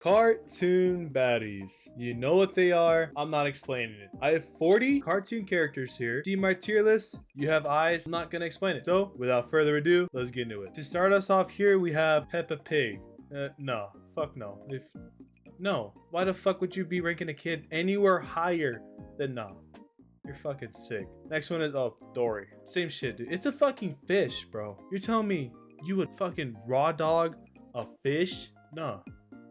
Cartoon baddies. You know what they are. I'm not explaining it. I have 40 cartoon characters here. See my tier list? You have eyes. I'm not gonna explain it. So without further ado, let's get into it. To start us off here, we have Peppa Pig. No. Fuck no. No. Why the fuck would you be ranking a kid anywhere higher than no? You're fucking sick. Next one is, Dory. Same shit, dude. It's a fucking fish, bro. You're telling me you would fucking raw dog a fish? No.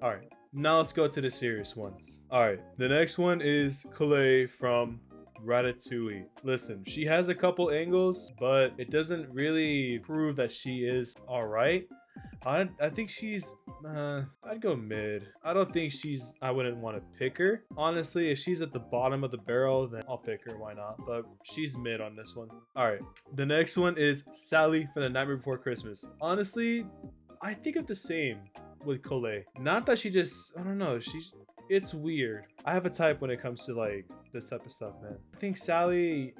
Alright. Now let's go to the serious ones. Alright. The next one is Colette from Ratatouille. Listen, she has a couple angles, but it doesn't really prove that she is alright. I think she's I'd go mid. I don't think I wouldn't want to pick her. Honestly, if she's at the bottom of the barrel, then I'll pick her, why not? But she's mid on this one. Alright, the next one is Sally from The Nightmare Before Christmas. Honestly, I think of the same with Colette. Not that she just, I don't know, it's weird. I have a type when it comes to like this type of stuff, man. I think Sally,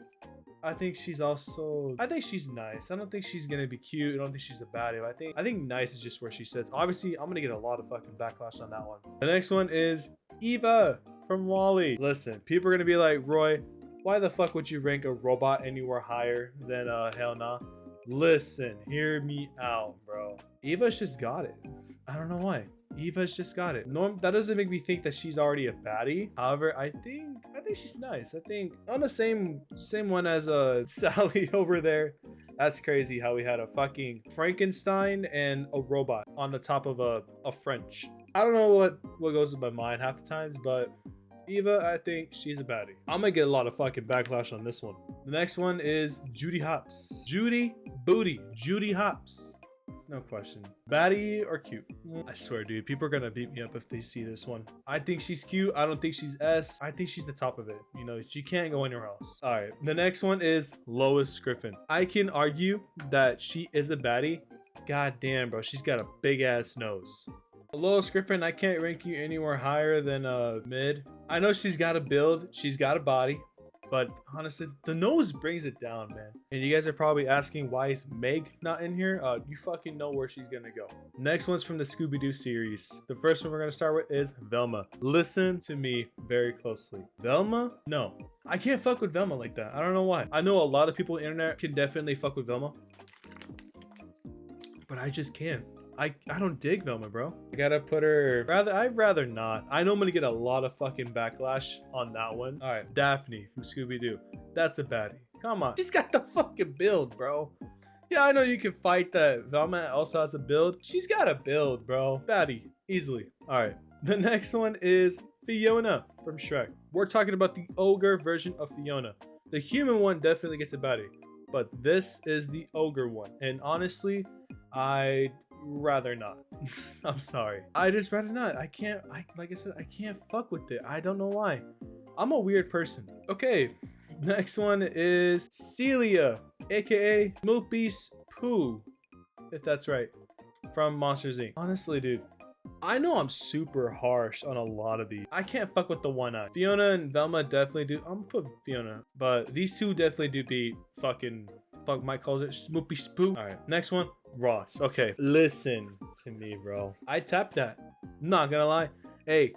I think she's nice. I don't think she's gonna be cute. I don't think she's a baddie. I think nice is just where she sits. Obviously, I'm gonna get a lot of fucking backlash on that one. The next one is Eva from WALL-E. Listen, people are gonna be like, Roy, why the fuck would you rank a robot anywhere higher than hell nah? Listen, hear me out, bro. Eva's just got it. I don't know why. Eva's just got it. That doesn't make me think that she's already a baddie. However, I think she's nice. I think on the same one as Sally over there. That's crazy how we had a fucking Frankenstein and a robot on the top of a French. I don't know what goes in my mind half the times, but Eva, I think she's a baddie. I'm gonna get a lot of fucking backlash on this one. The next one is Judy Hopps. Judy Hopps. It's no question. Baddie or cute? I swear, dude, people are gonna beat me up if they see this one. I think she's cute. I don't think she's S. I think she's the top of it. You know, she can't go anywhere else. All right, the next one is Lois Griffin. I can argue that she is a baddie. God damn, bro, she's got a big ass nose. Lois Griffin, I can't rank you anywhere higher than mid. I know she's got a build, she's got a body, but honestly, the nose brings it down, man. And you guys are probably asking, why is Meg not in here? You fucking know where she's gonna go. Next one's from the Scooby-Doo series. The first one we're gonna start with is Velma. Listen to me very closely. Velma? No. I can't fuck with Velma like that. I don't know why. I know a lot of people on the internet can definitely fuck with Velma, but I just can't. I don't dig Velma, bro. I gotta put her, I'd rather not. I know I'm gonna get a lot of fucking backlash on that one. All right, Daphne from Scooby-Doo. That's a baddie. Come on. She's got the fucking build, bro. Yeah, I know you can fight that Velma also has a build. She's got a build, bro. Baddie, easily. All right, the next one is Fionna from Shrek. We're talking about the ogre version of Fionna. The human one definitely gets a baddie, but this is the ogre one. And honestly, I'd rather not. I'm sorry. I just rather not. Like I said, I can't fuck with it. I don't know why. I'm a weird person. Okay, next one is Celia, aka Milkbeast Pooh, if that's right, from Monsters Inc. Honestly, dude, I know I'm super harsh on a lot of these. I can't fuck with the one eye. Fionna and Velma definitely do. I'm gonna put Fionna, but these two definitely do beat fucking, Mike calls it Smoopy Spoo. All right, next one, Ross. Okay, listen to me, bro. I tapped that. Not gonna lie. Hey,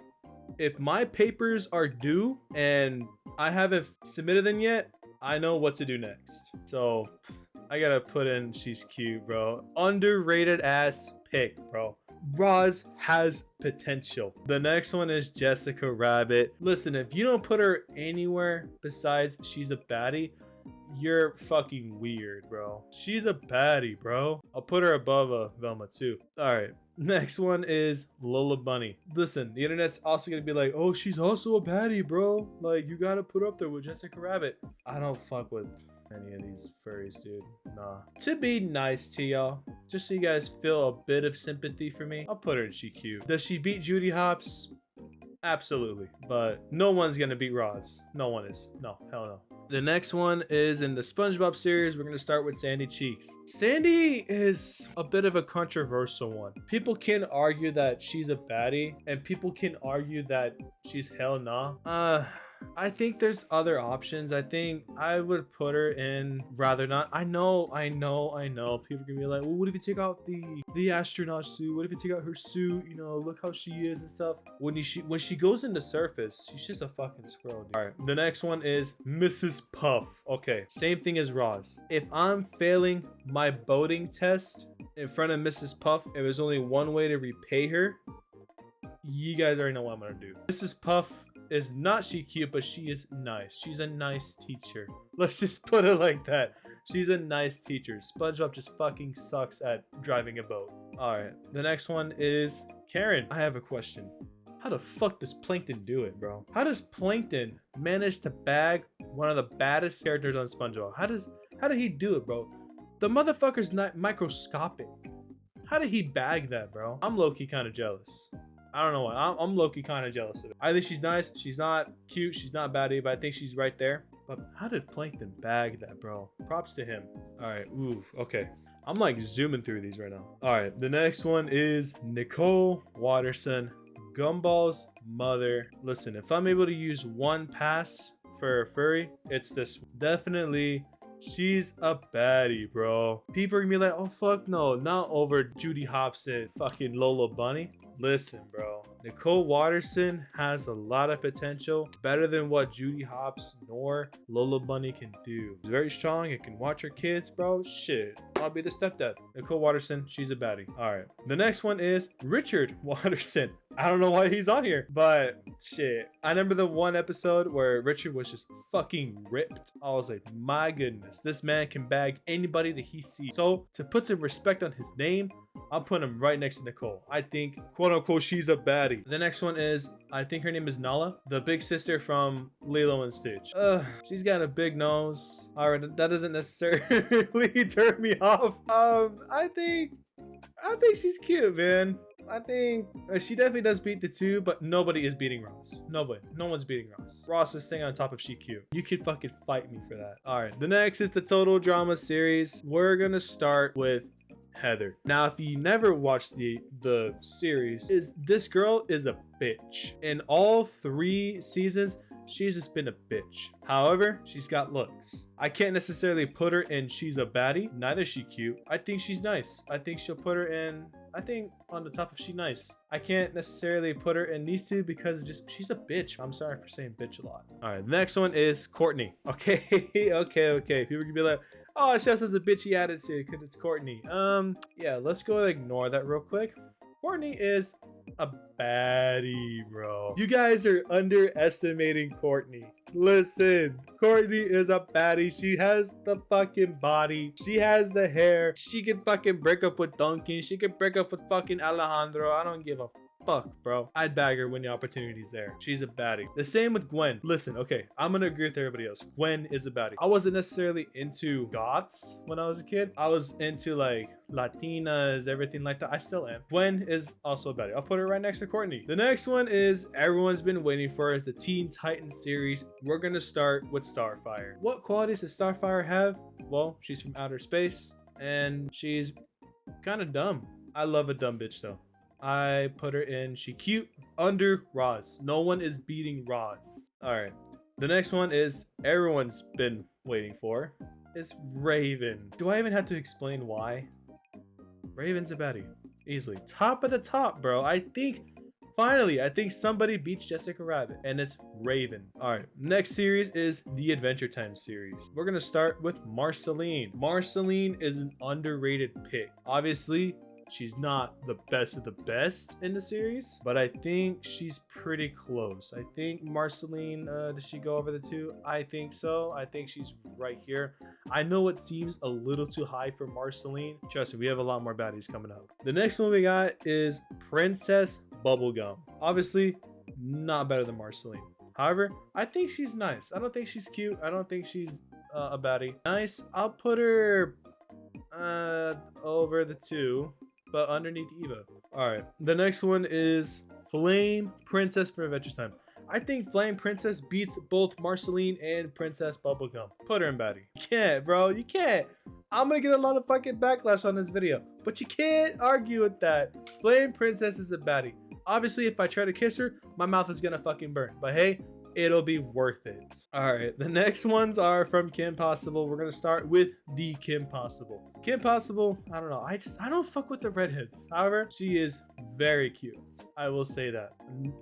if my papers are due and I haven't submitted them yet, I know what to do next. So I gotta put in she's cute, bro. Underrated ass pick, bro. Roz has potential. The next one is Jessica Rabbit. Listen, if you don't put her anywhere besides she's a baddie, you're fucking weird, bro. She's a baddie, bro. I'll put her above Velma too. All right, next one is Lola Bunny. Listen, the internet's also gonna be like, oh, she's also a baddie, bro. Like, you gotta put her up there with Jessica Rabbit. I don't fuck with any of these furries, dude. Nah. To be nice to y'all, just so you guys feel a bit of sympathy for me, I'll put her in she cute. Does she beat Judy Hopps? Absolutely. But no one's gonna beat Roz. No one is. No, hell no. The next one is in the SpongeBob series. We're going to start with Sandy Cheeks. Sandy is a bit of a controversial one. People can argue that she's a baddie, and people can argue that she's hell nah. I think there's other options. I think I would put her in rather not. I know. People can be like, well, what if you take out the astronaut suit? What if you take out her suit? You know, look how she is and stuff. When she goes into surface, she's just a fucking squirrel, dude. All right, the next one is Mrs. Puff. Okay, same thing as Roz. If I'm failing my boating test in front of Mrs. Puff, if there's only one way to repay her, you guys already know what I'm gonna do. Mrs. Puff is not she cute, but she is nice. She's a nice teacher. Let's just put it like that. She's a nice teacher. SpongeBob just fucking sucks at driving a boat. All right, the next one is Karen. I have a question. How the fuck does Plankton do it, bro? How does Plankton manage to bag one of the baddest characters on SpongeBob? How did he do it, bro? The motherfucker's not microscopic. How did he bag that, bro? I'm low-key kind of jealous. I don't know why. I'm low-key kind of jealous of it. I think she's nice. She's not cute. She's not baddie, but I think she's right there. But how did Plankton bag that, bro? Props to him. All right. Ooh, okay. I'm like zooming through these right now. All right. The next one is Nicole Watterson, Gumball's mother. Listen, if I'm able to use one pass for furry, it's this one. Definitely. She's a baddie, bro. People are gonna be like, oh, fuck no. Not over Judy Hopps and fucking Lola Bunny. Listen, bro. Nicole Watterson has a lot of potential. Better than what Judy Hopps nor Lola Bunny can do. She's very strong and can watch her kids, bro. Shit. I'll be the stepdad. Nicole Watterson, she's a baddie. All right. The next one is Richard Watterson. I don't know why he's on here, but shit. I remember the one episode where Richard was just fucking ripped. I was like, my goodness, this man can bag anybody that he sees. So to put some respect on his name, I'm putting him right next to Nicole. I think, quote unquote, she's a baddie. The next one is, I think her name is Nala, the big sister from Lilo and Stitch. She's got a big nose. All right, that doesn't necessarily turn me off. I think she's cute, man. I think she definitely does beat the two, but nobody is beating Ross. Nobody. No one's beating Ross. Ross is staying on top of she cute. You could fucking fight me for that. All right. The next is the Total Drama series. We're going to start with Heather. Now, if you never watched the series, this girl is a bitch. In all 3 seasons, she's just been a bitch. However, she's got looks. I can't necessarily put her in she's a baddie. Neither is she cute. I think she's nice. I think she'll put her in, I think, on the top of she nice. I can't necessarily put her in these two because she's a bitch. I'm sorry for saying bitch a lot. All right, the next one is Courtney. Okay, okay. People can be like, oh, she just has a bitchy attitude because it's Courtney. Yeah, let's go and ignore that real quick. Courtney is a baddie, bro. You guys are underestimating Courtney. Listen, Courtney is a baddie. She has the fucking body. She has the hair. She can fucking break up with Duncan. She can break up with fucking Alejandro. I don't give a fuck, bro. I'd bag her when the opportunity's there. She's a baddie. The same with Gwen. Listen, okay, I'm gonna agree with everybody else. Gwen is a baddie. I wasn't necessarily into goths when I was a kid. I was into like Latinas, everything like that. I still am. Gwen is also a baddie. I'll put her right next to Courtney. The next one is everyone's been waiting for, is the Teen Titans series. We're gonna start with Starfire. What qualities does Starfire have? Well, she's from outer space and she's kind of dumb. I love a dumb bitch though. I put her in she cute under Roz. No one is beating Roz. All right. The next one is everyone's been waiting for, is Raven. Do I even have to explain why? Raven's a baddie. Easily. Top of the top, bro. I think finally somebody beats Jessica Rabbit, and it's Raven. All right. Next series is the Adventure Time series. We're going to start with Marcelene. Marcelene is an underrated pick. Obviously, she's not the best of the best in the series, but I think she's pretty close. I think Marcelene, does she go over the 2? I think so. I think she's right here. I know it seems a little too high for Marcelene. Trust me, we have a lot more baddies coming up. The next one we got is Princess Bubblegum. Obviously, not better than Marcelene. However, I think she's nice. I don't think she's cute. I don't think she's a baddie. Nice. I'll put her over the 2. But underneath Eva. All right. The next one is Flame Princess for Adventure Time. I think Flame Princess beats both Marcelene and Princess Bubblegum. Put her in baddie. You can't, bro. You can't. I'm going to get a lot of fucking backlash on this video. But you can't argue with that. Flame Princess is a baddie. Obviously, if I try to kiss her, my mouth is going to fucking burn. But hey, it'll be worth it. All right, the next ones are from Kim Possible. We're gonna start with the Kim Possible. Kim Possible, I don't know. I don't fuck with the redheads. However, she is very cute. I will say that.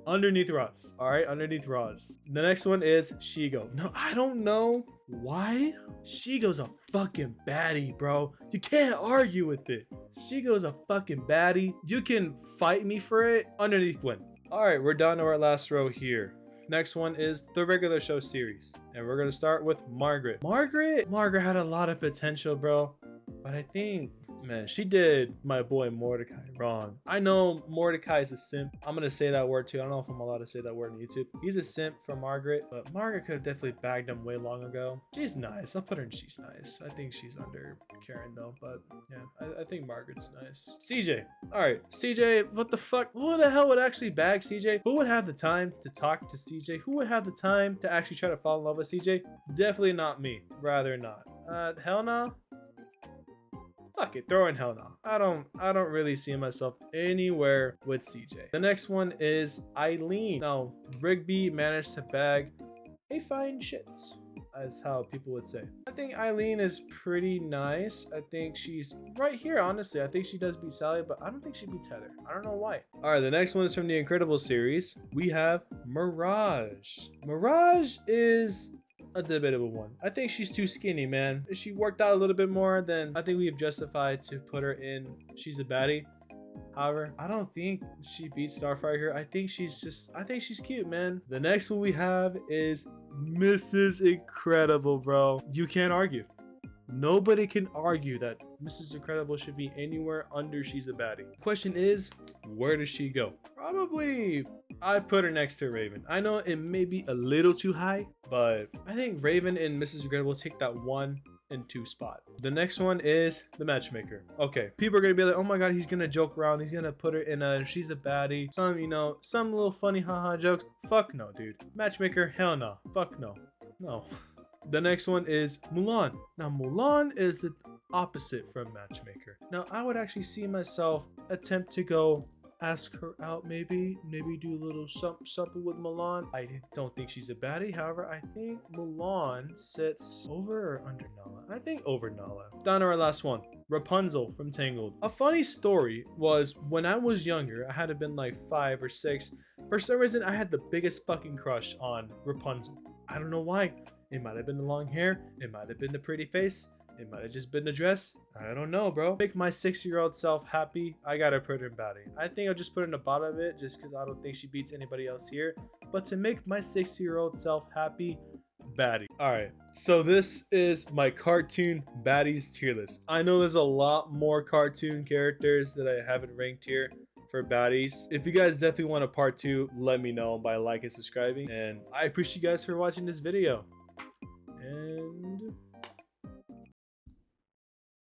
Underneath Ross. All right, underneath Ross. The next one is Shego. No, I don't know why. Shego's a fucking baddie, bro. You can't argue with it. Shego's a fucking baddie. You can fight me for it. Underneath Gwen. All right, we're down to our last row here. Next one is the regular show series. And we're gonna start with Margaret. Margaret had a lot of potential, bro. But I think, man, she did my boy Mordecai wrong. I know Mordecai is a simp. I'm gonna say that word too. I don't know if I'm allowed to say that word on YouTube. He's a simp for Margaret, but Margaret could have definitely bagged him way long ago. She's nice. I'll put her in she's nice. I think she's under Karen though, but yeah, I think Margaret's nice. CJ. All right, CJ, what the fuck? Who the hell would actually bag CJ? Who would have the time to talk to CJ? Who would have the time to actually try to fall in love with CJ? Definitely not me. Rather not. Hell no. Fuck it, throw in hell no. I don't really see myself anywhere with CJ. The next one is Eileen. Now, Rigby managed to bag a fine shits, as how people would say. I think Eileen is pretty nice. I think she's right here, honestly. I think she does beat Sally, but I don't think she beats Heather. I don't know why. All right, the next one is from the Incredible series. We have Mirage. Mirage is a debatable one. I think she's too skinny, man. If she worked out a little bit more, then I think we have justified to put her in She's a Baddie. However, I don't think she beats Starfire here. I think she's cute, man. The next one we have is Mrs. Incredible, bro. You can't argue. Nobody can argue that Mrs. Incredible should be anywhere under She's a Baddie. Question is, where does she go? Probably, I put her next to Raven. I know it may be a little too high, but I think Raven and Mrs. Incredible take that 1 and 2 spot. The next one is the Matchmaker. Okay, people are gonna be like, oh my god, he's gonna joke around. He's gonna put her in a She's a Baddie. Some, you know, some little funny haha jokes. Fuck no, dude. Matchmaker, hell no. Fuck no. No. The next one is Mulan. Now, Mulan is the opposite from Matchmaker. Now, I would actually see myself attempt to go ask her out, maybe do a little something with Mulan. I don't think she's a baddie. However, I think Mulan sits over or under Nala. I think over Nala. Down to our last one. Rapunzel from Tangled. A funny story was when I was younger, I had to been like 5 or 6. For some reason, I had the biggest fucking crush on Rapunzel. I don't know why. It might have been the long hair. It might have been the pretty face. It might have just been the dress. I don't know, bro. Make my 6-year-old self happy. I gotta put her in baddie. I think I'll just put her in the bottom of it just because I don't think she beats anybody else here. But to make my 6-year-old self happy, baddie. All right. So this is my cartoon baddies tier list. I know there's a lot more cartoon characters that I haven't ranked here for baddies. If you guys definitely want a part 2, let me know by liking and subscribing. And I appreciate you guys for watching this video. And